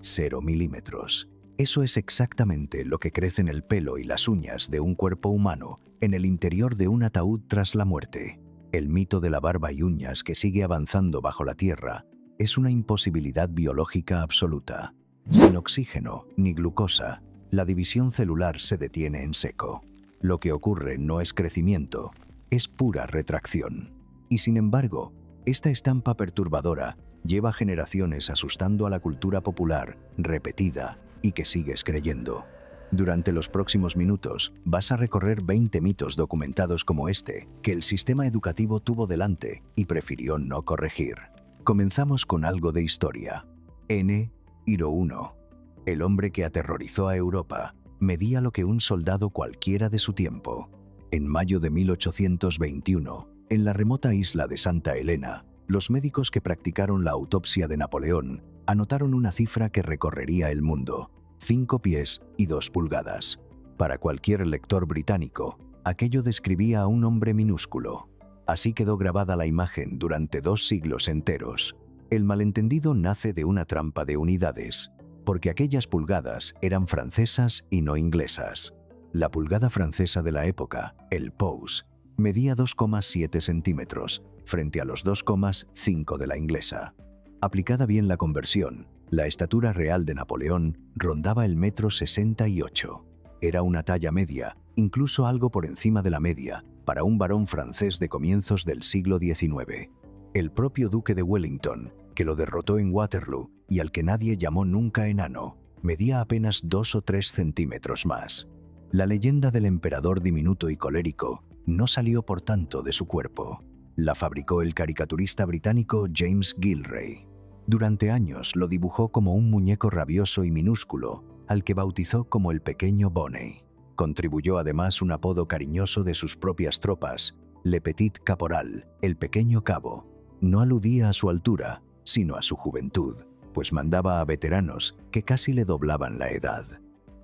0 milímetros. Eso es exactamente lo que crecen el pelo y las uñas de un cuerpo humano en el interior de un ataúd tras la muerte. El mito de la barba y uñas que sigue avanzando bajo la tierra es una imposibilidad biológica absoluta. Sin oxígeno ni glucosa, la división celular se detiene en seco. Lo que ocurre no es crecimiento, es pura retracción. Y sin embargo, esta estampa perturbadora lleva generaciones asustando a la cultura popular, repetida, y que sigues creyendo. Durante los próximos minutos vas a recorrer 20 mitos documentados como este, que el sistema educativo tuvo delante y prefirió no corregir. Comenzamos con algo de historia. Iro I, el hombre que aterrorizó a Europa, medía lo que un soldado cualquiera de su tiempo. En mayo de 1821, en la remota isla de Santa Helena, los médicos que practicaron la autopsia de Napoleón anotaron una cifra que recorrería el mundo: 5 pies y 2 pulgadas. Para cualquier lector británico, aquello describía a un hombre minúsculo. Así quedó grabada la imagen durante 2 siglos enteros. El malentendido nace de una trampa de unidades, porque aquellas pulgadas eran francesas y no inglesas. La pulgada francesa de la época, el pouce, medía 2,7 centímetros, frente a los 2,5 de la inglesa. Aplicada bien la conversión, la estatura real de Napoleón rondaba el 1,68 m. Era una talla media, incluso algo por encima de la media, para un varón francés de comienzos del siglo XIX. El propio duque de Wellington, que lo derrotó en Waterloo y al que nadie llamó nunca enano, medía apenas 2 o 3 centímetros más. La leyenda del emperador diminuto y colérico no salió por tanto de su cuerpo. La fabricó el caricaturista británico James Gillray. Durante años lo dibujó como un muñeco rabioso y minúsculo, al que bautizó como el pequeño Boney. Contribuyó además un apodo cariñoso de sus propias tropas, Le Petit Caporal, el pequeño cabo. No aludía a su altura, sino a su juventud, pues mandaba a veteranos que casi le doblaban la edad.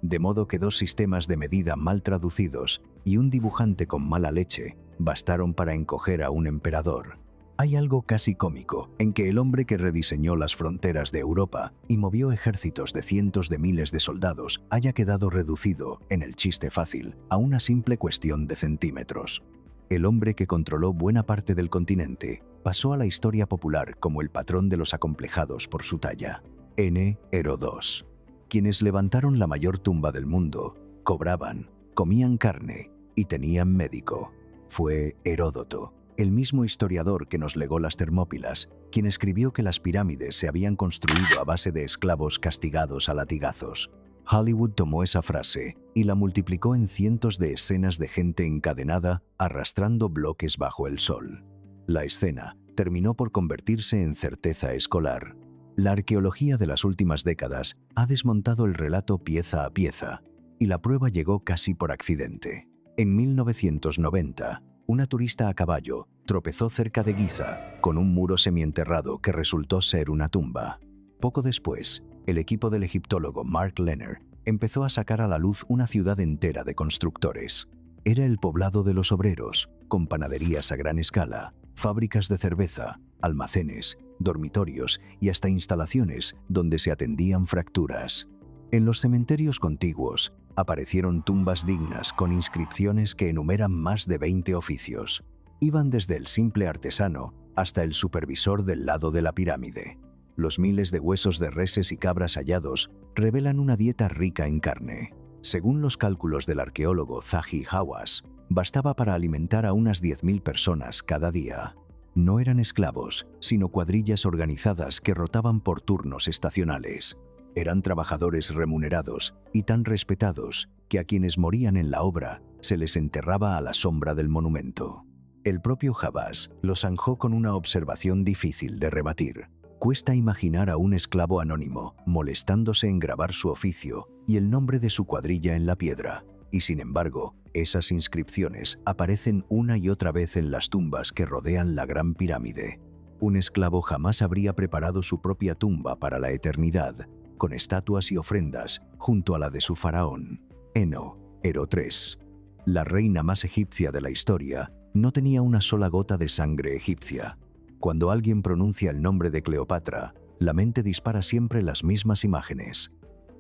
De modo que 2 sistemas de medida mal traducidos y un dibujante con mala leche bastaron para encoger a un emperador. Hay algo casi cómico en que el hombre que rediseñó las fronteras de Europa y movió ejércitos de cientos de miles de soldados haya quedado reducido, en el chiste fácil, a una simple cuestión de centímetros. El hombre que controló buena parte del continente pasó a la historia popular como el patrón de los acomplejados por su talla. Iro II. Quienes levantaron la mayor tumba del mundo cobraban, comían carne y tenían médico. Fue Heródoto, el mismo historiador que nos legó las Termópilas, quien escribió que las pirámides se habían construido a base de esclavos castigados a latigazos. Hollywood tomó esa frase y la multiplicó en cientos de escenas de gente encadenada arrastrando bloques bajo el sol. La escena terminó por convertirse en certeza escolar. La arqueología de las últimas décadas ha desmontado el relato pieza a pieza, y la prueba llegó casi por accidente. En 1990, una turista a caballo tropezó cerca de Giza con un muro semienterrado que resultó ser una tumba. Poco después, el equipo del egiptólogo Mark Lehner empezó a sacar a la luz una ciudad entera de constructores. Era el poblado de los obreros, con panaderías a gran escala, fábricas de cerveza, almacenes, dormitorios y hasta instalaciones donde se atendían fracturas. En los cementerios contiguos aparecieron tumbas dignas con inscripciones que enumeran más de 20 oficios. Iban desde el simple artesano hasta el supervisor del lado de la pirámide. Los miles de huesos de reses y cabras hallados revelan una dieta rica en carne. Según los cálculos del arqueólogo Zahi Hawass, bastaba para alimentar a unas 10.000 personas cada día. No eran esclavos, sino cuadrillas organizadas que rotaban por turnos estacionales. Eran trabajadores remunerados y tan respetados que a quienes morían en la obra se les enterraba a la sombra del monumento. El propio Hawass lo zanjó con una observación difícil de rebatir. Cuesta imaginar a un esclavo anónimo molestándose en grabar su oficio y el nombre de su cuadrilla en la piedra, y sin embargo, esas inscripciones aparecen una y otra vez en las tumbas que rodean la Gran Pirámide. Un esclavo jamás habría preparado su propia tumba para la eternidad, con estatuas y ofrendas junto a la de su faraón. Iro III. La reina más egipcia de la historia no tenía una sola gota de sangre egipcia. Cuando alguien pronuncia el nombre de Cleopatra, La mente dispara siempre las mismas imágenes.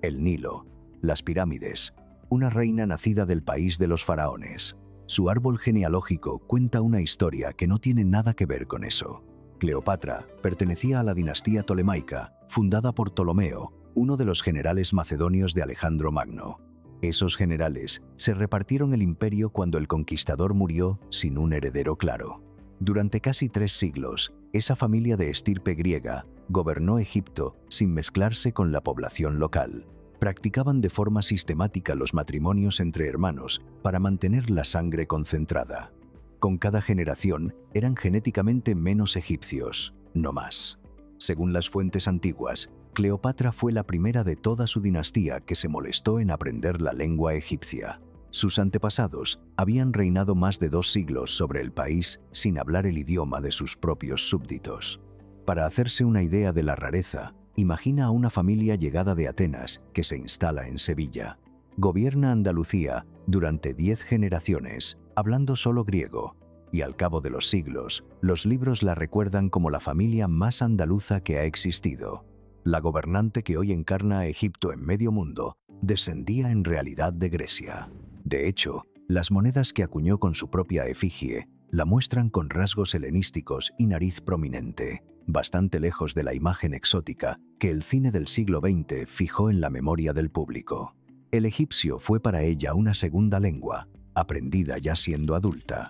El Nilo, las pirámides, una reina nacida del país de los faraones. Su árbol genealógico cuenta una historia que no tiene nada que ver con eso. Cleopatra pertenecía a la dinastía tolemaica, fundada por Ptolomeo, uno de los generales macedonios de Alejandro Magno. Esos generales se repartieron el imperio cuando el conquistador murió sin un heredero claro. Durante casi 3 siglos, esa familia de estirpe griega gobernó Egipto sin mezclarse con la población local. Practicaban de forma sistemática los matrimonios entre hermanos para mantener la sangre concentrada. Con cada generación eran genéticamente menos egipcios, no más. Según las fuentes antiguas, Cleopatra fue la primera de toda su dinastía que se molestó en aprender la lengua egipcia. Sus antepasados habían reinado más de 2 siglos sobre el país sin hablar el idioma de sus propios súbditos. Para hacerse una idea de la rareza, imagina a una familia llegada de Atenas que se instala en Sevilla. Gobierna Andalucía durante 10 generaciones, hablando solo griego, y al cabo de los siglos, los libros la recuerdan como la familia más andaluza que ha existido. La gobernante que hoy encarna a Egipto en medio mundo descendía en realidad de Grecia. De hecho, las monedas que acuñó con su propia efigie la muestran con rasgos helenísticos y nariz prominente, bastante lejos de la imagen exótica que el cine del siglo XX fijó en la memoria del público. El egipcio fue para ella una segunda lengua, aprendida ya siendo adulta.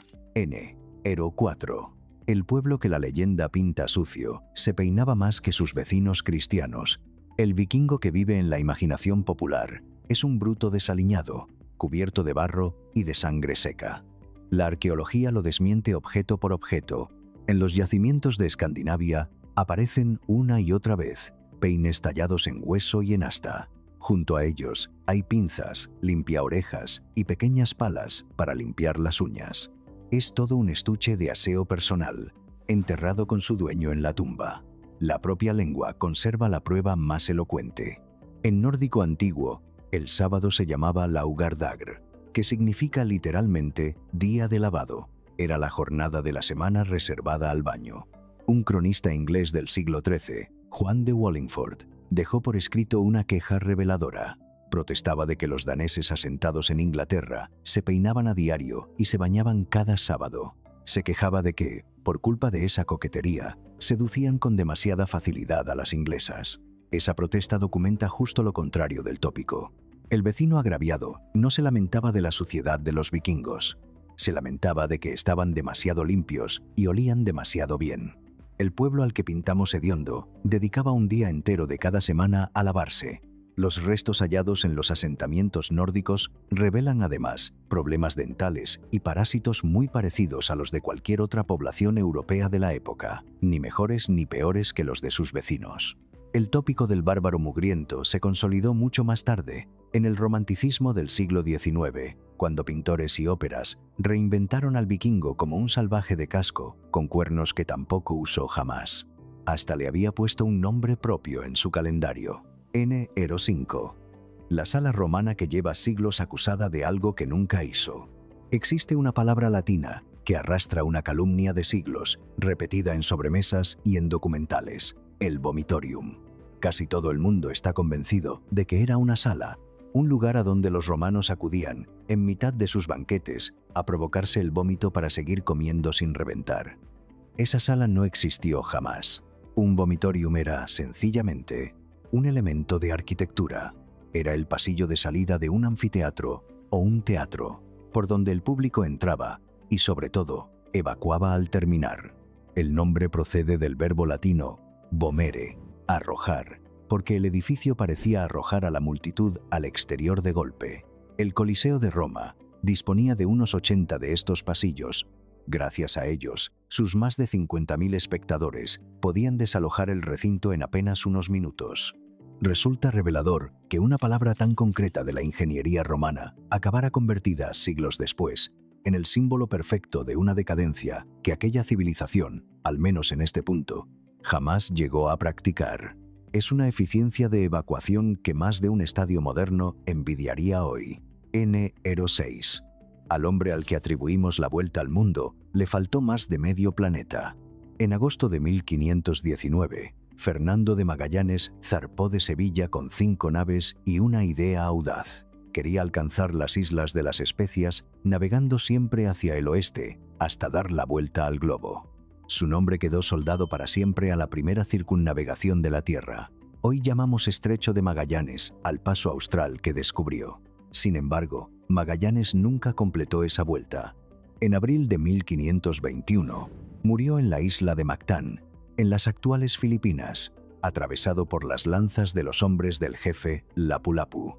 Ero 4. El pueblo que la leyenda pinta sucio se peinaba más que sus vecinos cristianos. El vikingo que vive en la imaginación popular es un bruto desaliñado, cubierto de barro y de sangre seca. La arqueología lo desmiente objeto por objeto. En los yacimientos de Escandinavia aparecen una y otra vez peines tallados en hueso y en asta. Junto a ellos hay pinzas, limpiaorejas y pequeñas palas para limpiar las uñas. Es todo un estuche de aseo personal, enterrado con su dueño en la tumba. La propia lengua conserva la prueba más elocuente. En nórdico antiguo, el sábado se llamaba Laugardagr, que significa literalmente día de lavado. Era la jornada de la semana reservada al baño. Un cronista inglés del siglo XIII, Juan de Wallingford, dejó por escrito una queja reveladora. Protestaba de que los daneses asentados en Inglaterra se peinaban a diario y se bañaban cada sábado. Se quejaba de que, por culpa de esa coquetería, seducían con demasiada facilidad a las inglesas. Esa protesta documenta justo lo contrario del tópico. El vecino agraviado no se lamentaba de la suciedad de los vikingos. Se lamentaba de que estaban demasiado limpios y olían demasiado bien. El pueblo al que pintamos hediondo dedicaba un día entero de cada semana a lavarse. Los restos hallados en los asentamientos nórdicos revelan además problemas dentales y parásitos muy parecidos a los de cualquier otra población europea de la época, ni mejores ni peores que los de sus vecinos. El tópico del bárbaro mugriento se consolidó mucho más tarde, en el romanticismo del siglo XIX, cuando pintores y óperas reinventaron al vikingo como un salvaje de casco, con cuernos que tampoco usó jamás. Hasta le había puesto un nombre propio en su calendario. Ero 5. La sala romana que lleva siglos acusada de algo que nunca hizo. Existe una palabra latina que arrastra una calumnia de siglos, repetida en sobremesas y en documentales: el vomitorium. Casi todo el mundo está convencido de que era una sala, un lugar a donde los romanos acudían, en mitad de sus banquetes, a provocarse el vómito para seguir comiendo sin reventar. Esa sala no existió jamás. Un vomitorium era, sencillamente, un elemento de arquitectura. Era el pasillo de salida de un anfiteatro o un teatro, por donde el público entraba y, sobre todo, evacuaba al terminar. El nombre procede del verbo latino vomere, arrojar, porque el edificio parecía arrojar a la multitud al exterior de golpe. El Coliseo de Roma disponía de unos 80 de estos pasillos. Gracias a ellos, sus más de 50.000 espectadores podían desalojar el recinto en apenas unos minutos. Resulta revelador que una palabra tan concreta de la ingeniería romana acabara convertida, siglos después, en el símbolo perfecto de una decadencia que aquella civilización, al menos en este punto, jamás llegó a practicar. Es una eficiencia de evacuación que más de un estadio moderno envidiaría hoy. Ero 6. Al hombre al que atribuimos la vuelta al mundo le faltó más de medio planeta. En agosto de 1519, Fernando de Magallanes zarpó de Sevilla con 5 naves y una idea audaz. Quería alcanzar las Islas de las Especias navegando siempre hacia el oeste, hasta dar la vuelta al globo. Su nombre quedó soldado para siempre a la primera circunnavegación de la Tierra. Hoy llamamos Estrecho de Magallanes al paso austral que descubrió. Sin embargo, Magallanes nunca completó esa vuelta. En abril de 1521, murió en la isla de Mactán, en las actuales Filipinas, atravesado por las lanzas de los hombres del jefe Lapu-Lapu.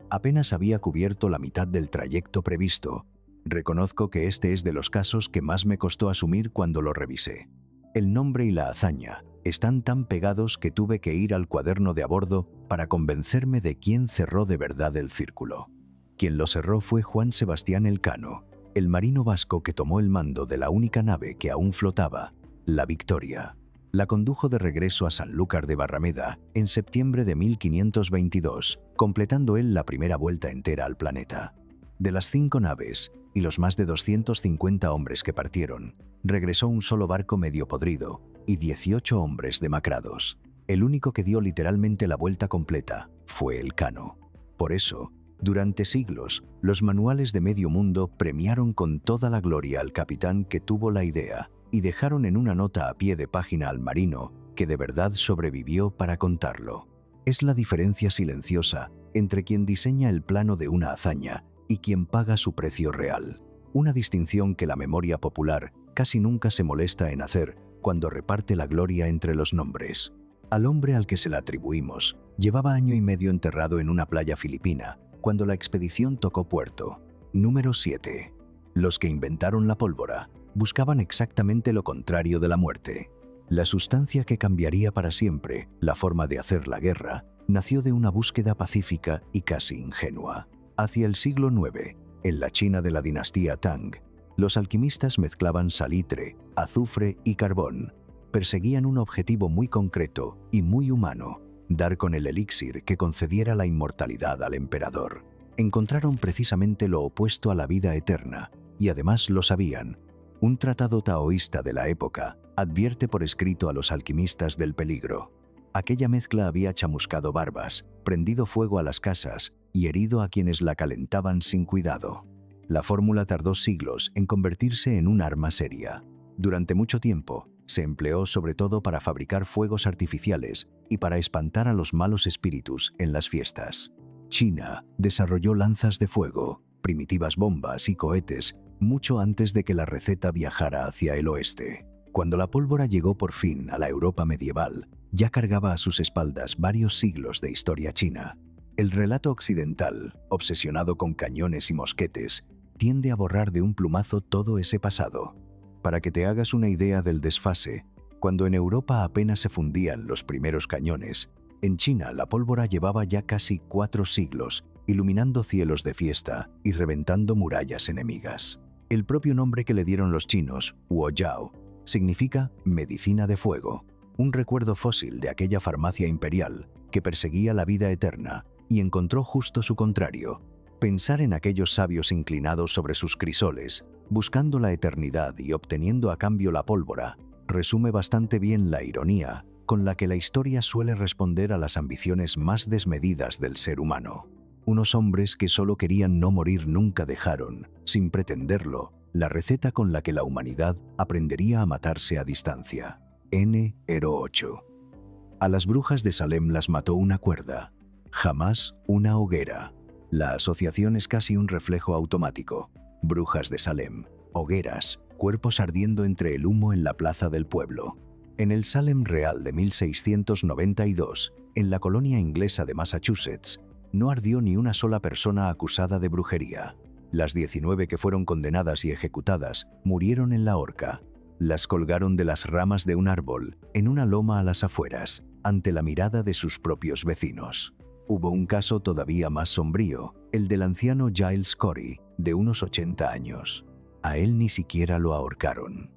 Apenas había cubierto la mitad del trayecto previsto. Reconozco que este es de los casos que más me costó asumir cuando lo revisé. El nombre y la hazaña están tan pegados que tuve que ir al cuaderno de a bordo para convencerme de quién cerró de verdad el círculo. Quien lo cerró fue Juan Sebastián Elcano, el marino vasco que tomó el mando de la única nave que aún flotaba, la Victoria. La condujo de regreso a Sanlúcar de Barrameda en septiembre de 1522, completando él la primera vuelta entera al planeta. De las 5 naves y los más de 250 hombres que partieron, regresó un solo barco medio podrido y 18 hombres demacrados. El único que dio literalmente la vuelta completa fue Elcano. Por eso, durante siglos, los manuales de medio mundo premiaron con toda la gloria al capitán que tuvo la idea y dejaron en una nota a pie de página al marino que de verdad sobrevivió para contarlo. Es la diferencia silenciosa entre quien diseña el plano de una hazaña y quien paga su precio real. Una distinción que la memoria popular casi nunca se molesta en hacer cuando reparte la gloria entre los nombres. Al hombre al que se la atribuimos, llevaba año y medio enterrado en una playa filipina cuando la expedición tocó puerto. Número 7. Los que inventaron la pólvora buscaban exactamente lo contrario de la muerte. La sustancia que cambiaría para siempre la forma de hacer la guerra nació de una búsqueda pacífica y casi ingenua. Hacia el siglo IX, en la China de la dinastía Tang, los alquimistas mezclaban salitre, azufre y carbón. Perseguían un objetivo muy concreto y muy humano: dar con el elixir que concediera la inmortalidad al emperador. Encontraron precisamente lo opuesto a la vida eterna, y además lo sabían. Un tratado taoísta de la época advierte por escrito a los alquimistas del peligro. Aquella mezcla había chamuscado barbas, prendido fuego a las casas y herido a quienes la calentaban sin cuidado. La fórmula tardó siglos en convertirse en un arma seria. Durante mucho tiempo, se empleó sobre todo para fabricar fuegos artificiales y para espantar a los malos espíritus en las fiestas. China desarrolló lanzas de fuego, primitivas bombas y cohetes mucho antes de que la receta viajara hacia el oeste. Cuando la pólvora llegó por fin a la Europa medieval, ya cargaba a sus espaldas varios siglos de historia china. El relato occidental, obsesionado con cañones y mosquetes, tiende a borrar de un plumazo todo ese pasado. Para que te hagas una idea del desfase, cuando en Europa apenas se fundían los primeros cañones, en China la pólvora llevaba ya casi 4 siglos, iluminando cielos de fiesta y reventando murallas enemigas. El propio nombre que le dieron los chinos, Huoyao, significa medicina de fuego, un recuerdo fósil de aquella farmacia imperial que perseguía la vida eterna y encontró justo su contrario: pensar en aquellos sabios inclinados sobre sus crisoles, buscando la eternidad y obteniendo a cambio la pólvora, resume bastante bien la ironía con la que la historia suele responder a las ambiciones más desmedidas del ser humano. Unos hombres que solo querían no morir nunca dejaron, sin pretenderlo, la receta con la que la humanidad aprendería a matarse a distancia. N. Hero 8. A las brujas de Salem las mató una cuerda, jamás una hoguera. La asociación es casi un reflejo automático. Brujas de Salem, hogueras, cuerpos ardiendo entre el humo en la plaza del pueblo. En el Salem Real de 1692, en la colonia inglesa de Massachusetts, no ardió ni una sola persona acusada de brujería. Las 19 que fueron condenadas y ejecutadas murieron en la horca. Las colgaron de las ramas de un árbol, en una loma a las afueras, ante la mirada de sus propios vecinos. Hubo un caso todavía más sombrío, el del anciano Giles Corey, de unos 80 años. A él ni siquiera lo ahorcaron.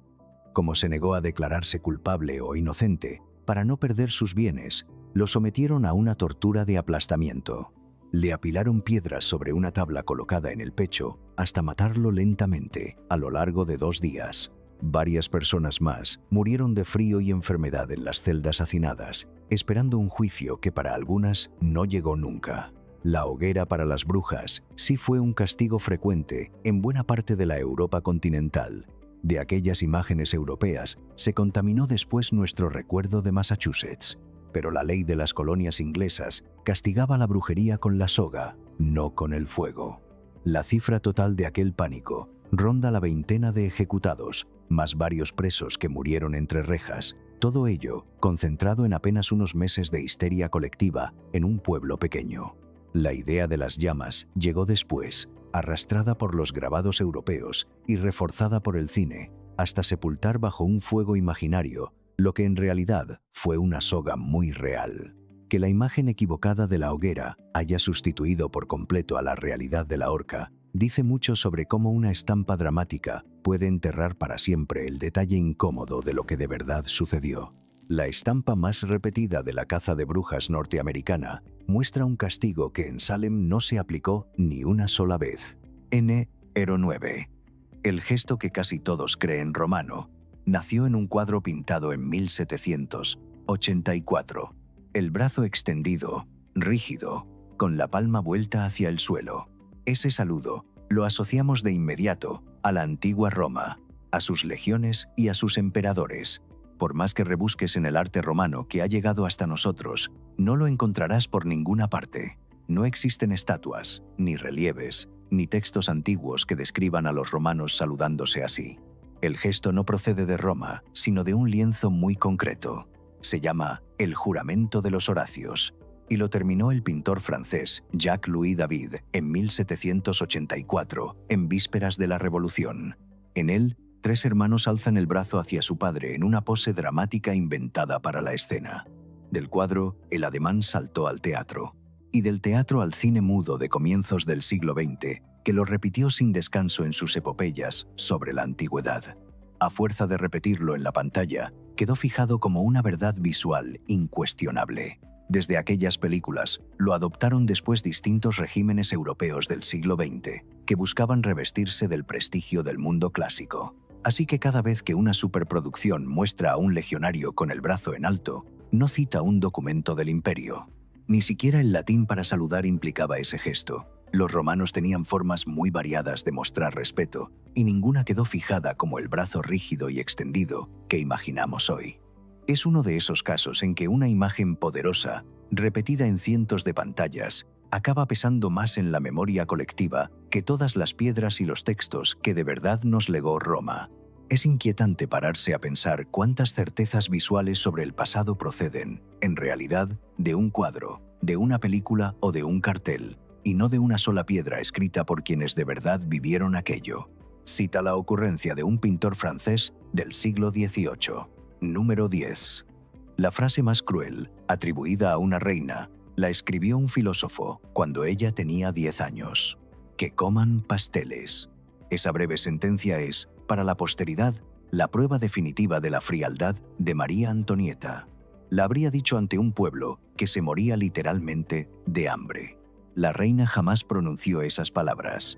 Como se negó a declararse culpable o inocente, para no perder sus bienes, lo sometieron a una tortura de aplastamiento. Le apilaron piedras sobre una tabla colocada en el pecho hasta matarlo lentamente a lo largo de 2 días. Varias personas más murieron de frío y enfermedad en las celdas hacinadas, esperando un juicio que para algunas no llegó nunca. La hoguera para las brujas sí fue un castigo frecuente en buena parte de la Europa continental. De aquellas imágenes europeas se contaminó después nuestro recuerdo de Massachusetts, pero la ley de las colonias inglesas castigaba la brujería con la soga, no con el fuego. La cifra total de aquel pánico ronda la veintena de ejecutados, más varios presos que murieron entre rejas, todo ello concentrado en apenas unos meses de histeria colectiva en un pueblo pequeño. La idea de las llamas llegó después, arrastrada por los grabados europeos y reforzada por el cine, hasta sepultar bajo un fuego imaginario lo que en realidad fue una soga muy real. Que la imagen equivocada de la hoguera haya sustituido por completo a la realidad de la horca dice mucho sobre cómo una estampa dramática puede enterrar para siempre el detalle incómodo de lo que de verdad sucedió. La estampa más repetida de la caza de brujas norteamericana muestra un castigo que en Salem no se aplicó ni una sola vez. N-09. El gesto que casi todos creen romano nació en un cuadro pintado en 1784. El brazo extendido, rígido, con la palma vuelta hacia el suelo. Ese saludo lo asociamos de inmediato a la antigua Roma, a sus legiones y a sus emperadores. Por más que rebusques en el arte romano que ha llegado hasta nosotros, no lo encontrarás por ninguna parte. No existen estatuas, ni relieves, ni textos antiguos que describan a los romanos saludándose así. El gesto no procede de Roma, sino de un lienzo muy concreto. Se llama El juramento de los Horacios, y lo terminó el pintor francés Jacques-Louis David en 1784, en vísperas de la Revolución. En él, 3 hermanos alzan el brazo hacia su padre en una pose dramática inventada para la escena. Del cuadro, el ademán saltó al teatro, y del teatro al cine mudo de comienzos del siglo XX, que lo repitió sin descanso en sus epopeyas sobre la antigüedad. A fuerza de repetirlo en la pantalla, quedó fijado como una verdad visual incuestionable. Desde aquellas películas, lo adoptaron después distintos regímenes europeos del siglo XX, que buscaban revestirse del prestigio del mundo clásico. Así que cada vez que una superproducción muestra a un legionario con el brazo en alto, no cita un documento del imperio. Ni siquiera el latín para saludar implicaba ese gesto. Los romanos tenían formas muy variadas de mostrar respeto, y ninguna quedó fijada como el brazo rígido y extendido que imaginamos hoy. Es uno de esos casos en que una imagen poderosa, repetida en cientos de pantallas, acaba pesando más en la memoria colectiva que todas las piedras y los textos que de verdad nos legó Roma. Es inquietante pararse a pensar cuántas certezas visuales sobre el pasado proceden, en realidad, de un cuadro, de una película o de un cartel, y no de una sola piedra escrita por quienes de verdad vivieron aquello. Cita la ocurrencia de un pintor francés del siglo XVIII. Número 10. La frase más cruel, atribuida a una reina, la escribió un filósofo cuando ella tenía 10 años. Que coman pasteles. Esa breve sentencia es, para la posteridad, la prueba definitiva de la frialdad de María Antonieta. La habría dicho ante un pueblo que se moría literalmente de hambre. La reina jamás pronunció esas palabras.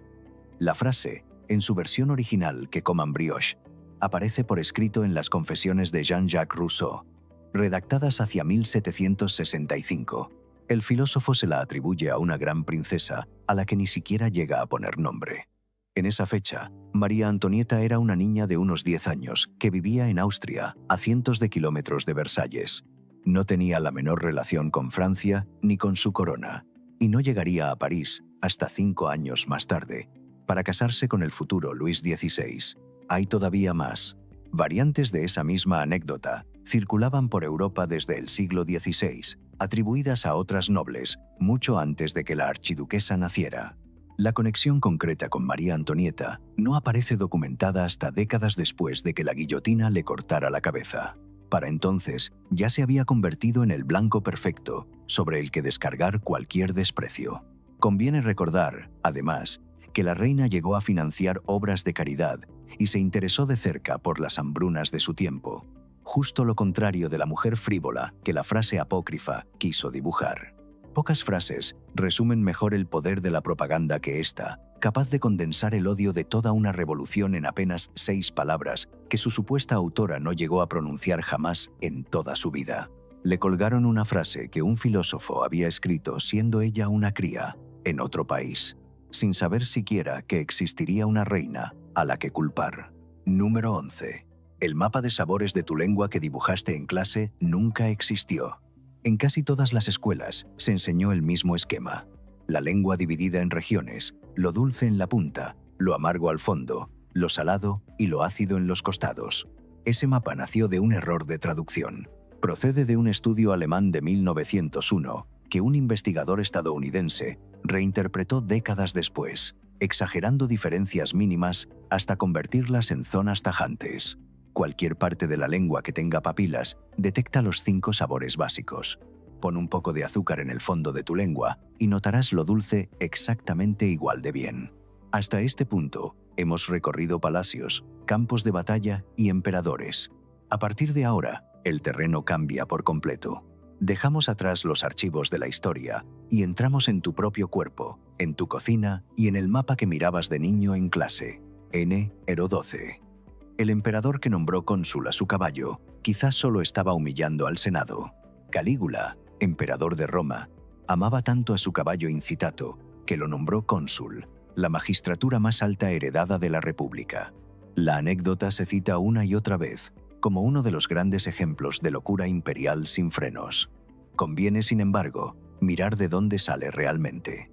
La frase, en su versión original, que coman brioche, aparece por escrito en las Confesiones de Jean-Jacques Rousseau, redactadas hacia 1765. El filósofo se la atribuye a una gran princesa a la que ni siquiera llega a poner nombre. En esa fecha, María Antonieta era una niña de unos 10 años que vivía en Austria, a cientos de kilómetros de Versalles. No tenía la menor relación con Francia ni con su corona, y no llegaría a París hasta 5 años más tarde, para casarse con el futuro Luis XVI. Hay todavía más. Variantes de esa misma anécdota circulaban por Europa desde el siglo XVI, atribuidas a otras nobles, mucho antes de que la archiduquesa naciera. La conexión concreta con María Antonieta no aparece documentada hasta décadas después de que la guillotina le cortara la cabeza. Para entonces, ya se había convertido en el blanco perfecto sobre el que descargar cualquier desprecio. Conviene recordar, además, que la reina llegó a financiar obras de caridad y se interesó de cerca por las hambrunas de su tiempo, justo lo contrario de la mujer frívola que la frase apócrifa quiso dibujar. Pocas frases resumen mejor el poder de la propaganda que esta, capaz de condensar el odio de toda una revolución en apenas 6 palabras que su supuesta autora no llegó a pronunciar jamás en toda su vida. Le colgaron una frase que un filósofo había escrito siendo ella una cría, en otro país, sin saber siquiera que existiría una reina a la que culpar. Número 11. El mapa de sabores de tu lengua que dibujaste en clase nunca existió. En casi todas las escuelas se enseñó el mismo esquema. La lengua dividida en regiones, lo dulce en la punta, lo amargo al fondo, lo salado y lo ácido en los costados. Ese mapa nació de un error de traducción. Procede de un estudio alemán de 1901 que un investigador estadounidense reinterpretó décadas después, exagerando diferencias mínimas hasta convertirlas en zonas tajantes. Cualquier parte de la lengua que tenga papilas detecta los 5 sabores básicos. Pon un poco de azúcar en el fondo de tu lengua y notarás lo dulce exactamente igual de bien. Hasta este punto, hemos recorrido palacios, campos de batalla y emperadores. A partir de ahora, el terreno cambia por completo. Dejamos atrás los archivos de la historia y entramos en tu propio cuerpo, en tu cocina y en el mapa que mirabas de niño en clase. N. Herodoce. El emperador que nombró cónsul a su caballo quizás solo estaba humillando al Senado. Calígula, emperador de Roma, amaba tanto a su caballo Incitato que lo nombró cónsul, la magistratura más alta heredada de la República. La anécdota se cita una y otra vez como uno de los grandes ejemplos de locura imperial sin frenos. Conviene, sin embargo, mirar de dónde sale realmente.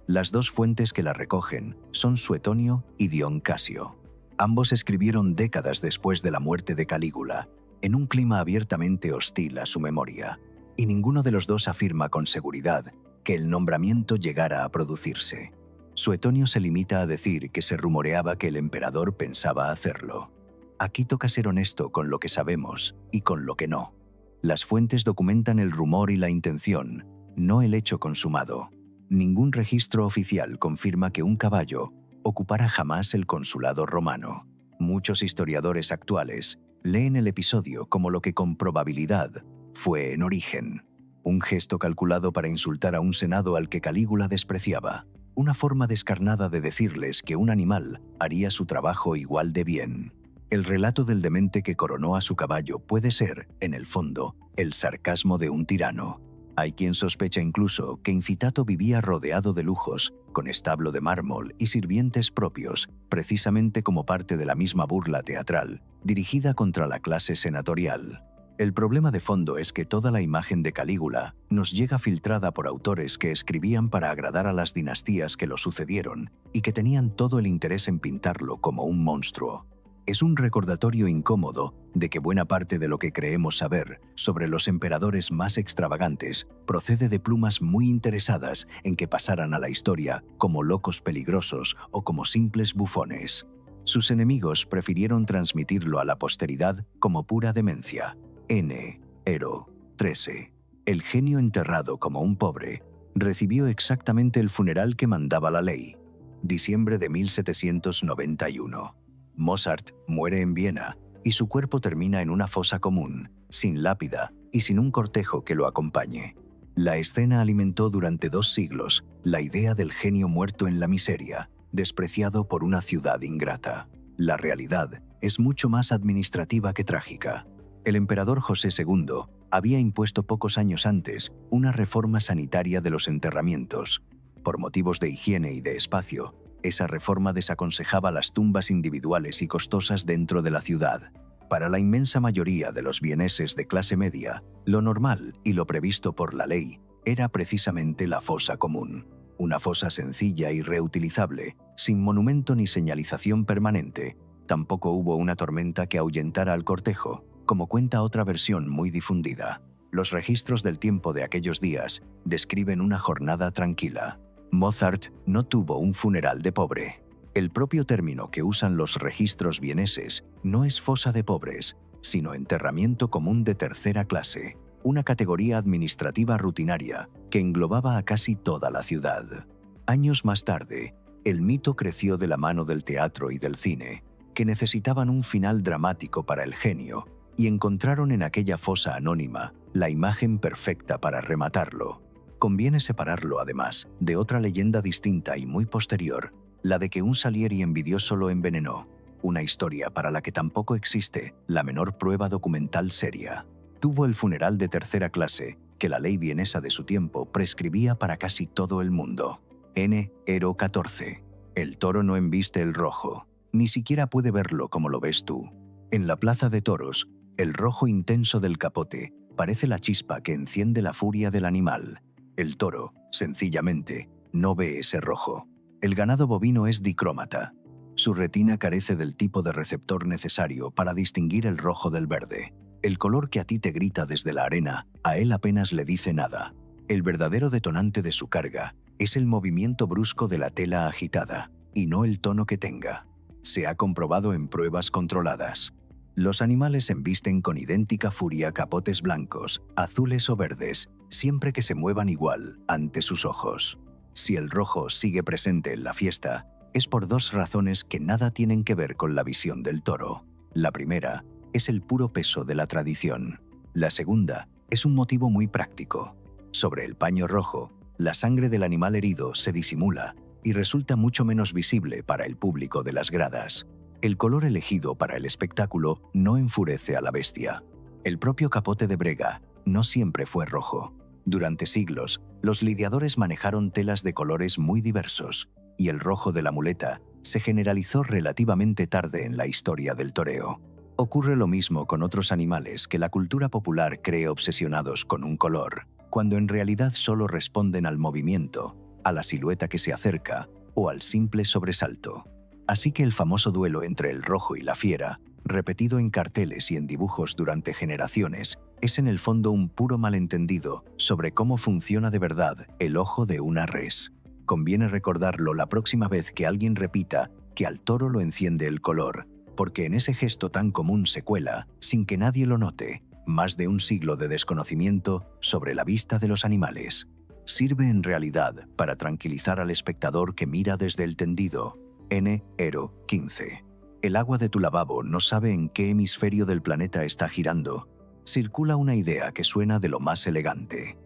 Las dos fuentes que la recogen son Suetonio y Dion Casio. Ambos escribieron décadas después de la muerte de Calígula, en un clima abiertamente hostil a su memoria, y ninguno de los dos afirma con seguridad que el nombramiento llegara a producirse. Suetonio se limita a decir que se rumoreaba que el emperador pensaba hacerlo. Aquí toca ser honesto con lo que sabemos y con lo que no. Las fuentes documentan el rumor y la intención, no el hecho consumado. Ningún registro oficial confirma que un caballo ocupara jamás el consulado romano. Muchos historiadores actuales leen el episodio como lo que con probabilidad fue en origen. Un gesto calculado para insultar a un senado al que Calígula despreciaba. Una forma descarnada de decirles que un animal haría su trabajo igual de bien. El relato del demente que coronó a su caballo puede ser, en el fondo, el sarcasmo de un tirano. Hay quien sospecha incluso que Incitato vivía rodeado de lujos, con establo de mármol y sirvientes propios, precisamente como parte de la misma burla teatral, dirigida contra la clase senatorial. El problema de fondo es que toda la imagen de Calígula nos llega filtrada por autores que escribían para agradar a las dinastías que lo sucedieron y que tenían todo el interés en pintarlo como un monstruo. Es un recordatorio incómodo de que buena parte de lo que creemos saber sobre los emperadores más extravagantes procede de plumas muy interesadas en que pasaran a la historia como locos peligrosos o como simples bufones. Sus enemigos prefirieron transmitirlo a la posteridad como pura demencia. N. Hero. 13. El genio enterrado como un pobre recibió exactamente el funeral que mandaba la ley. Diciembre de 1791. Mozart muere en Viena y su cuerpo termina en una fosa común, sin lápida y sin un cortejo que lo acompañe. La escena alimentó durante 2 siglos la idea del genio muerto en la miseria, despreciado por una ciudad ingrata. La realidad es mucho más administrativa que trágica. El emperador José II había impuesto pocos años antes una reforma sanitaria de los enterramientos. Por motivos de higiene y de espacio, esa reforma desaconsejaba las tumbas individuales y costosas dentro de la ciudad. Para la inmensa mayoría de los vieneses de clase media, lo normal y lo previsto por la ley era precisamente la fosa común. Una fosa sencilla y reutilizable, sin monumento ni señalización permanente. Tampoco hubo una tormenta que ahuyentara al cortejo, como cuenta otra versión muy difundida. Los registros del tiempo de aquellos días describen una jornada tranquila. Mozart no tuvo un funeral de pobre. El propio término que usan los registros vieneses no es fosa de pobres, sino enterramiento común de tercera clase, una categoría administrativa rutinaria que englobaba a casi toda la ciudad. Años más tarde, el mito creció de la mano del teatro y del cine, que necesitaban un final dramático para el genio, y encontraron en aquella fosa anónima la imagen perfecta para rematarlo. Conviene separarlo, además, de otra leyenda distinta y muy posterior, la de que un Salieri envidioso lo envenenó. Una historia para la que tampoco existe la menor prueba documental seria. Tuvo el funeral de tercera clase que la ley vienesa de su tiempo prescribía para casi todo el mundo. N. Ero 14. El toro no embiste el rojo. Ni siquiera puede verlo como lo ves tú. En la plaza de toros, el rojo intenso del capote parece la chispa que enciende la furia del animal. El toro, sencillamente, no ve ese rojo. El ganado bovino es dicrómata. Su retina carece del tipo de receptor necesario para distinguir el rojo del verde. El color que a ti te grita desde la arena, a él apenas le dice nada. El verdadero detonante de su carga es el movimiento brusco de la tela agitada, y no el tono que tenga. Se ha comprobado en pruebas controladas. Los animales embisten con idéntica furia capotes blancos, azules o verdes, siempre que se muevan igual ante sus ojos. Si el rojo sigue presente en la fiesta, es por dos razones que nada tienen que ver con la visión del toro. La primera es el puro peso de la tradición. La segunda es un motivo muy práctico. Sobre el paño rojo, la sangre del animal herido se disimula y resulta mucho menos visible para el público de las gradas. El color elegido para el espectáculo no enfurece a la bestia. El propio capote de brega no siempre fue rojo. Durante siglos, los lidiadores manejaron telas de colores muy diversos, y el rojo de la muleta se generalizó relativamente tarde en la historia del toreo. Ocurre lo mismo con otros animales que la cultura popular cree obsesionados con un color, cuando en realidad solo responden al movimiento, a la silueta que se acerca o al simple sobresalto. Así que el famoso duelo entre el rojo y la fiera, repetido en carteles y en dibujos durante generaciones, es en el fondo un puro malentendido sobre cómo funciona de verdad el ojo de una res. Conviene recordarlo la próxima vez que alguien repita que al toro lo enciende el color, porque en ese gesto tan común se cuela, sin que nadie lo note, más de un siglo de desconocimiento sobre la vista de los animales. Sirve en realidad para tranquilizar al espectador que mira desde el tendido. N. Ero 15. El agua de tu lavabo no sabe en qué hemisferio del planeta está girando. Circula una idea que suena de lo más elegante.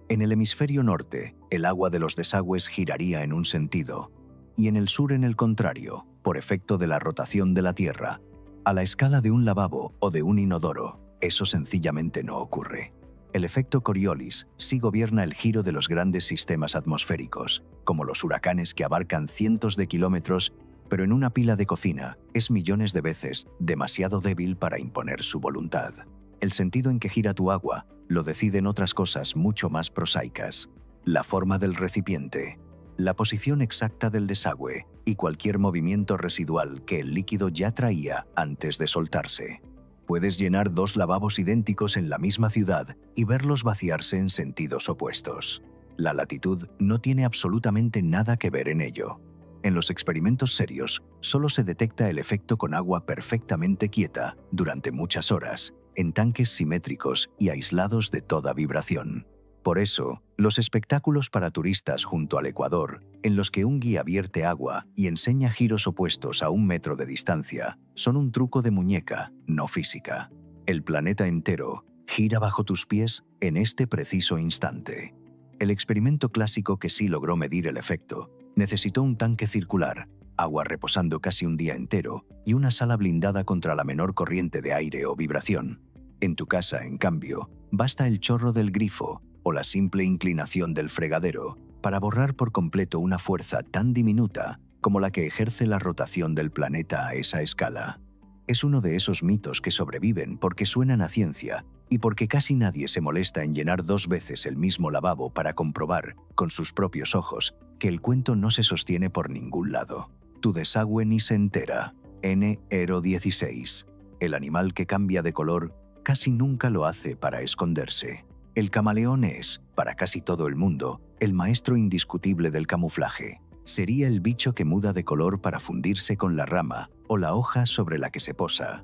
En el hemisferio norte, el agua de los desagües giraría en un sentido, y en el sur en el contrario, por efecto de la rotación de la Tierra. A la escala de un lavabo o de un inodoro, eso sencillamente no ocurre. El efecto Coriolis sí gobierna el giro de los grandes sistemas atmosféricos, como los huracanes que abarcan cientos de kilómetros, pero en una pila de cocina es millones de veces demasiado débil para imponer su voluntad. El sentido en que gira tu agua lo deciden otras cosas mucho más prosaicas. La forma del recipiente, la posición exacta del desagüe y cualquier movimiento residual que el líquido ya traía antes de soltarse. Puedes llenar dos lavabos idénticos en la misma ciudad y verlos vaciarse en sentidos opuestos. La latitud no tiene absolutamente nada que ver en ello. En los experimentos serios, solo se detecta el efecto con agua perfectamente quieta durante muchas horas, en tanques simétricos y aislados de toda vibración. Por eso, los espectáculos para turistas junto al Ecuador, en los que un guía vierte agua y enseña giros opuestos a 1 metro de distancia, son un truco de muñeca, no física. El planeta entero gira bajo tus pies en este preciso instante. El experimento clásico que sí logró medir el efecto necesitó un tanque circular, agua reposando casi un día entero y una sala blindada contra la menor corriente de aire o vibración. En tu casa, en cambio, basta el chorro del grifo o la simple inclinación del fregadero para borrar por completo una fuerza tan diminuta como la que ejerce la rotación del planeta a esa escala. Es uno de esos mitos que sobreviven porque suenan a ciencia y porque casi nadie se molesta en llenar 2 veces el mismo lavabo para comprobar, con sus propios ojos, que el cuento no se sostiene por ningún lado. Tu desagüe ni se entera. N. Ero 16. El animal que cambia de color casi nunca lo hace para esconderse. El camaleón es, para casi todo el mundo, el maestro indiscutible del camuflaje. Sería el bicho que muda de color para fundirse con la rama o la hoja sobre la que se posa.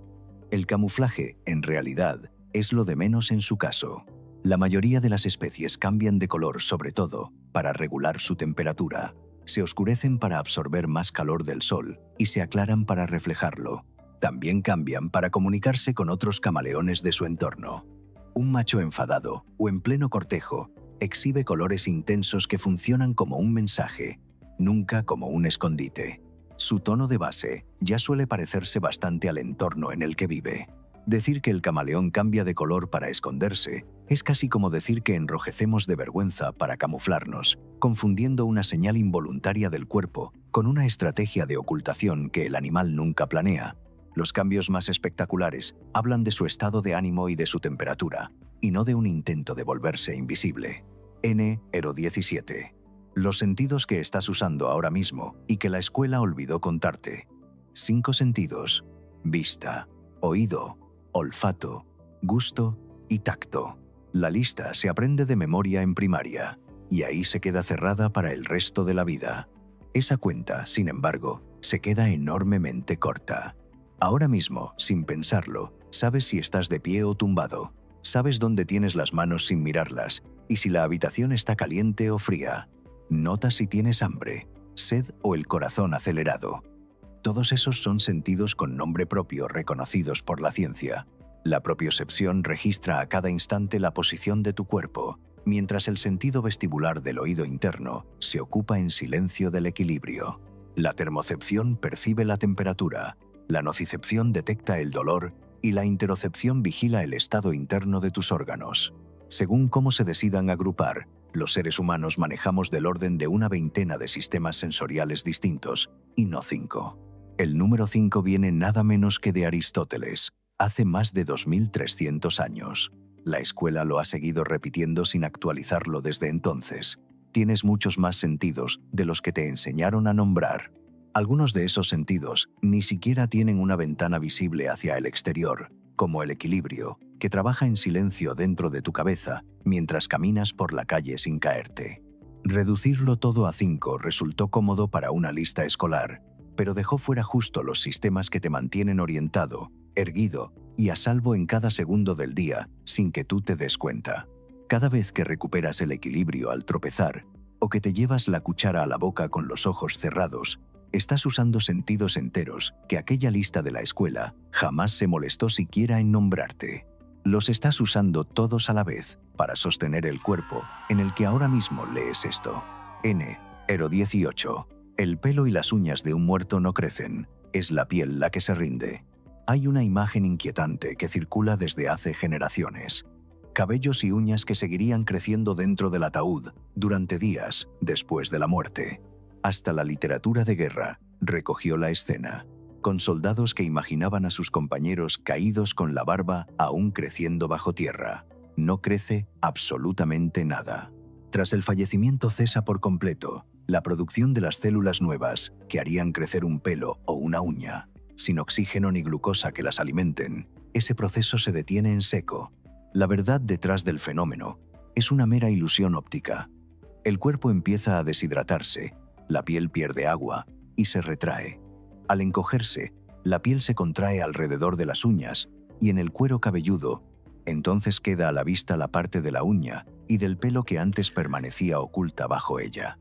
El camuflaje, en realidad, es lo de menos en su caso. La mayoría de las especies cambian de color sobre todo para regular su temperatura. Se oscurecen para absorber más calor del sol y se aclaran para reflejarlo. También cambian para comunicarse con otros camaleones de su entorno. Un macho enfadado o en pleno cortejo exhibe colores intensos que funcionan como un mensaje, nunca como un escondite. Su tono de base ya suele parecerse bastante al entorno en el que vive. Decir que el camaleón cambia de color para esconderse es casi como decir que enrojecemos de vergüenza para camuflarnos, confundiendo una señal involuntaria del cuerpo con una estrategia de ocultación que el animal nunca planea. Los cambios más espectaculares hablan de su estado de ánimo y de su temperatura, y no de un intento de volverse invisible. N-17. Los sentidos que estás usando ahora mismo y que la escuela olvidó contarte. 5 sentidos: vista, oído, olfato, gusto y tacto. La lista se aprende de memoria en primaria, y ahí se queda cerrada para el resto de la vida. Esa cuenta, sin embargo, se queda enormemente corta. Ahora mismo, sin pensarlo, sabes si estás de pie o tumbado, sabes dónde tienes las manos sin mirarlas, y si la habitación está caliente o fría. Notas si tienes hambre, sed o el corazón acelerado. Todos esos son sentidos con nombre propio reconocidos por la ciencia. La propiocepción registra a cada instante la posición de tu cuerpo, mientras el sentido vestibular del oído interno se ocupa en silencio del equilibrio. La termocepción percibe la temperatura, la nocicepción detecta el dolor y la interocepción vigila el estado interno de tus órganos. Según cómo se decidan agrupar, los seres humanos manejamos del orden de una veintena de sistemas sensoriales distintos, y no 5. El número 5 viene nada menos que de Aristóteles, hace más de 2300 años. La escuela lo ha seguido repitiendo sin actualizarlo desde entonces. Tienes muchos más sentidos de los que te enseñaron a nombrar. Algunos de esos sentidos ni siquiera tienen una ventana visible hacia el exterior, como el equilibrio, que trabaja en silencio dentro de tu cabeza mientras caminas por la calle sin caerte. Reducirlo todo a 5 resultó cómodo para una lista escolar, pero dejó fuera justo los sistemas que te mantienen orientado, erguido y a salvo en cada segundo del día sin que tú te des cuenta. Cada vez que recuperas el equilibrio al tropezar o que te llevas la cuchara a la boca con los ojos cerrados, estás usando sentidos enteros que aquella lista de la escuela jamás se molestó siquiera en nombrarte. Los estás usando todos a la vez para sostener el cuerpo en el que ahora mismo lees esto. N-18. El pelo y las uñas de un muerto no crecen, es la piel la que se rinde. Hay una imagen inquietante que circula desde hace generaciones. Cabellos y uñas que seguirían creciendo dentro del ataúd durante días después de la muerte. Hasta la literatura de guerra recogió la escena, con soldados que imaginaban a sus compañeros caídos con la barba aún creciendo bajo tierra. No crece absolutamente nada. Tras el fallecimiento cesa por completo la producción de las células nuevas que harían crecer un pelo o una uña. Sin oxígeno ni glucosa que las alimenten, ese proceso se detiene en seco. La verdad detrás del fenómeno es una mera ilusión óptica. El cuerpo empieza a deshidratarse, la piel pierde agua y se retrae. Al encogerse, la piel se contrae alrededor de las uñas y en el cuero cabelludo. Entonces queda a la vista la parte de la uña y del pelo que antes permanecía oculta bajo ella.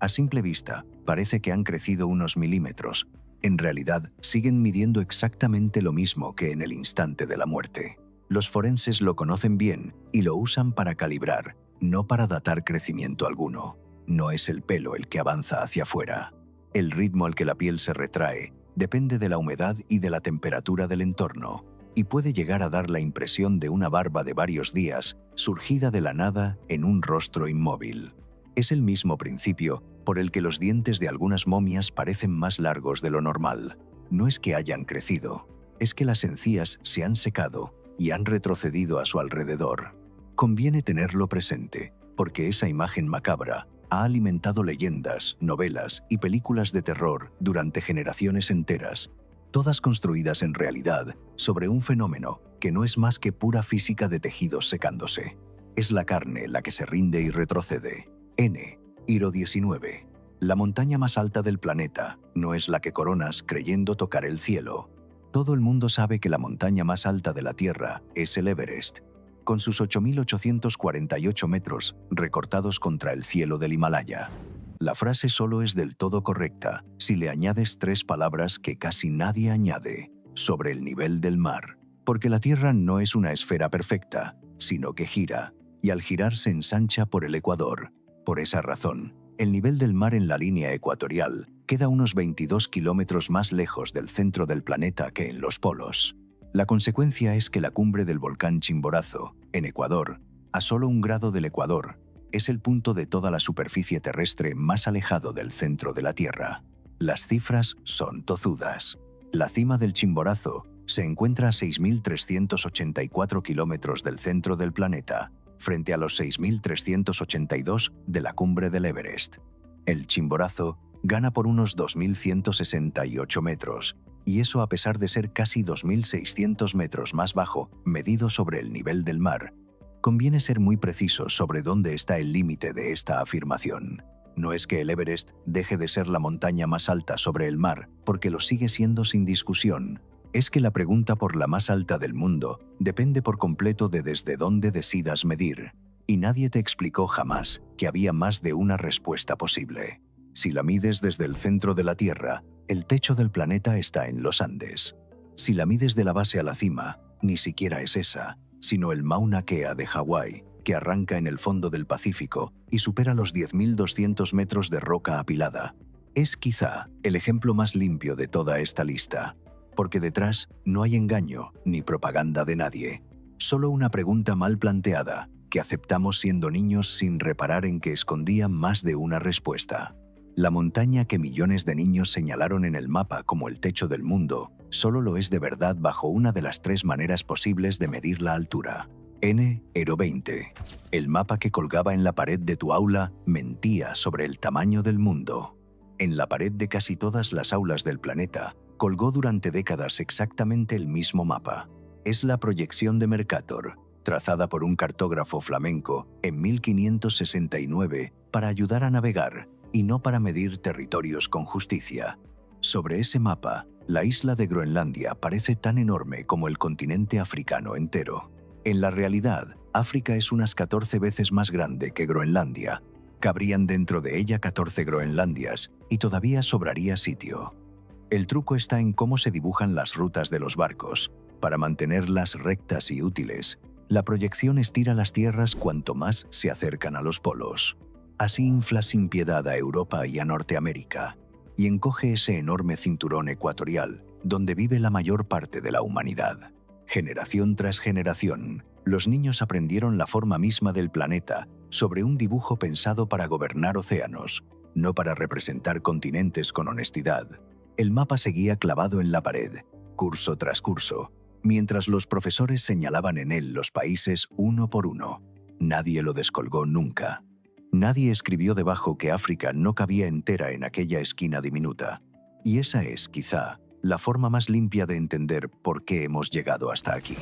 A simple vista, parece que han crecido unos milímetros. En realidad, siguen midiendo exactamente lo mismo que en el instante de la muerte. Los forenses lo conocen bien y lo usan para calibrar, no para datar crecimiento alguno. No es el pelo el que avanza hacia afuera. El ritmo al que la piel se retrae depende de la humedad y de la temperatura del entorno, y puede llegar a dar la impresión de una barba de varios días surgida de la nada en un rostro inmóvil. Es el mismo principio por el que los dientes de algunas momias parecen más largos de lo normal. No es que hayan crecido, es que las encías se han secado y han retrocedido a su alrededor. Conviene tenerlo presente, porque esa imagen macabra ha alimentado leyendas, novelas y películas de terror durante generaciones enteras, todas construidas en realidad sobre un fenómeno que no es más que pura física de tejidos secándose. Es la carne la que se rinde y retrocede. N-19. La montaña más alta del planeta no es la que coronas creyendo tocar el cielo. Todo el mundo sabe que la montaña más alta de la Tierra es el Everest, con sus 8.848 metros recortados contra el cielo del Himalaya. La frase solo es del todo correcta si le añades 3 palabras que casi nadie añade: sobre el nivel del mar. Porque la Tierra no es una esfera perfecta, sino que gira, y al girar se ensancha por el ecuador. Por esa razón, el nivel del mar en la línea ecuatorial queda unos 22 kilómetros más lejos del centro del planeta que en los polos. La consecuencia es que la cumbre del volcán Chimborazo, en Ecuador, a solo 1 grado del Ecuador, es el punto de toda la superficie terrestre más alejado del centro de la Tierra. Las cifras son tozudas. La cima del Chimborazo se encuentra a 6.384 kilómetros del centro del planeta, frente a los 6.382 de la cumbre del Everest. El Chimborazo gana por unos 2.168 metros, y eso a pesar de ser casi 2.600 metros más bajo, medido sobre el nivel del mar. Conviene ser muy precisos sobre dónde está el límite de esta afirmación. No es que el Everest deje de ser la montaña más alta sobre el mar, porque lo sigue siendo sin discusión. Es que la pregunta por la más alta del mundo depende por completo de desde dónde decidas medir. Y nadie te explicó jamás que había más de una respuesta posible. Si la mides desde el centro de la Tierra, el techo del planeta está en los Andes. Si la mides de la base a la cima, ni siquiera es esa, sino el Mauna Kea de Hawái, que arranca en el fondo del Pacífico y supera los 10.200 metros de roca apilada. Es quizá el ejemplo más limpio de toda esta lista, porque detrás no hay engaño ni propaganda de nadie, solo una pregunta mal planteada que aceptamos siendo niños sin reparar en que escondía más de una respuesta. La montaña que millones de niños señalaron en el mapa como el techo del mundo, solo lo es de verdad bajo una de las 3 maneras posibles de medir la altura. N-Ero 20. El mapa que colgaba en la pared de tu aula mentía sobre el tamaño del mundo. En la pared de casi todas las aulas del planeta, colgó durante décadas exactamente el mismo mapa. Es la proyección de Mercator, trazada por un cartógrafo flamenco en 1569 para ayudar a navegar y no para medir territorios con justicia. Sobre ese mapa, la isla de Groenlandia parece tan enorme como el continente africano entero. En la realidad, África es unas 14 veces más grande que Groenlandia. Cabrían dentro de ella 14 Groenlandias y todavía sobraría sitio. El truco está en cómo se dibujan las rutas de los barcos. Para mantenerlas rectas y útiles, la proyección estira las tierras cuanto más se acercan a los polos. Así infla sin piedad a Europa y a Norteamérica, y encoge ese enorme cinturón ecuatorial, donde vive la mayor parte de la humanidad. Generación tras generación, los niños aprendieron la forma misma del planeta sobre un dibujo pensado para gobernar océanos, no para representar continentes con honestidad. El mapa seguía clavado en la pared, curso tras curso, mientras los profesores señalaban en él los países uno por uno. Nadie lo descolgó nunca. Nadie escribió debajo que África no cabía entera en aquella esquina diminuta. Y esa es, quizá, la forma más limpia de entender por qué hemos llegado hasta aquí.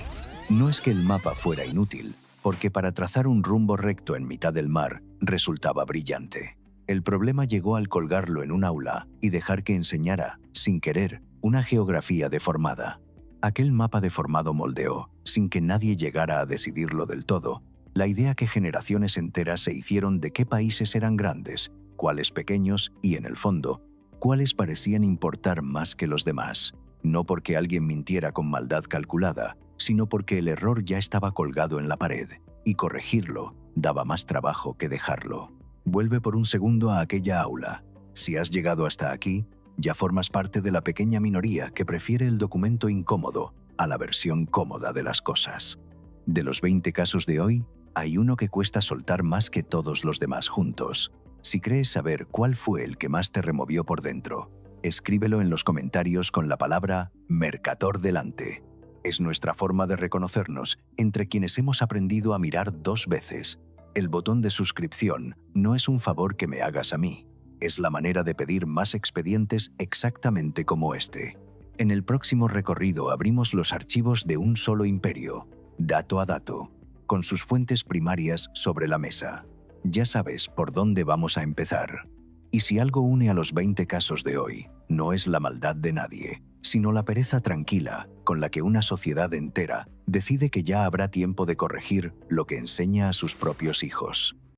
No es que el mapa fuera inútil, porque para trazar un rumbo recto en mitad del mar resultaba brillante. El problema llegó al colgarlo en un aula y dejar que enseñara, sin querer, una geografía deformada. Aquel mapa deformado moldeó, sin que nadie llegara a decidirlo del todo, la idea que generaciones enteras se hicieron de qué países eran grandes, cuáles pequeños y, en el fondo, cuáles parecían importar más que los demás. No porque alguien mintiera con maldad calculada, sino porque el error ya estaba colgado en la pared, y corregirlo daba más trabajo que dejarlo. Vuelve por un segundo a aquella aula. Si has llegado hasta aquí, ya formas parte de la pequeña minoría que prefiere el documento incómodo a la versión cómoda de las cosas. De los 20 casos de hoy, hay uno que cuesta soltar más que todos los demás juntos. Si crees saber cuál fue el que más te removió por dentro, escríbelo en los comentarios con la palabra Mercator delante. Es nuestra forma de reconocernos entre quienes hemos aprendido a mirar 2 veces. El botón de suscripción no es un favor que me hagas a mí, es la manera de pedir más expedientes exactamente como este. En el próximo recorrido abrimos los archivos de un solo imperio, dato a dato, con sus fuentes primarias sobre la mesa. Ya sabes por dónde vamos a empezar. Y si algo une a los 20 casos de hoy, no es la maldad de nadie, sino la pereza tranquila con la que una sociedad entera decide que ya habrá tiempo de corregir lo que enseña a sus propios hijos.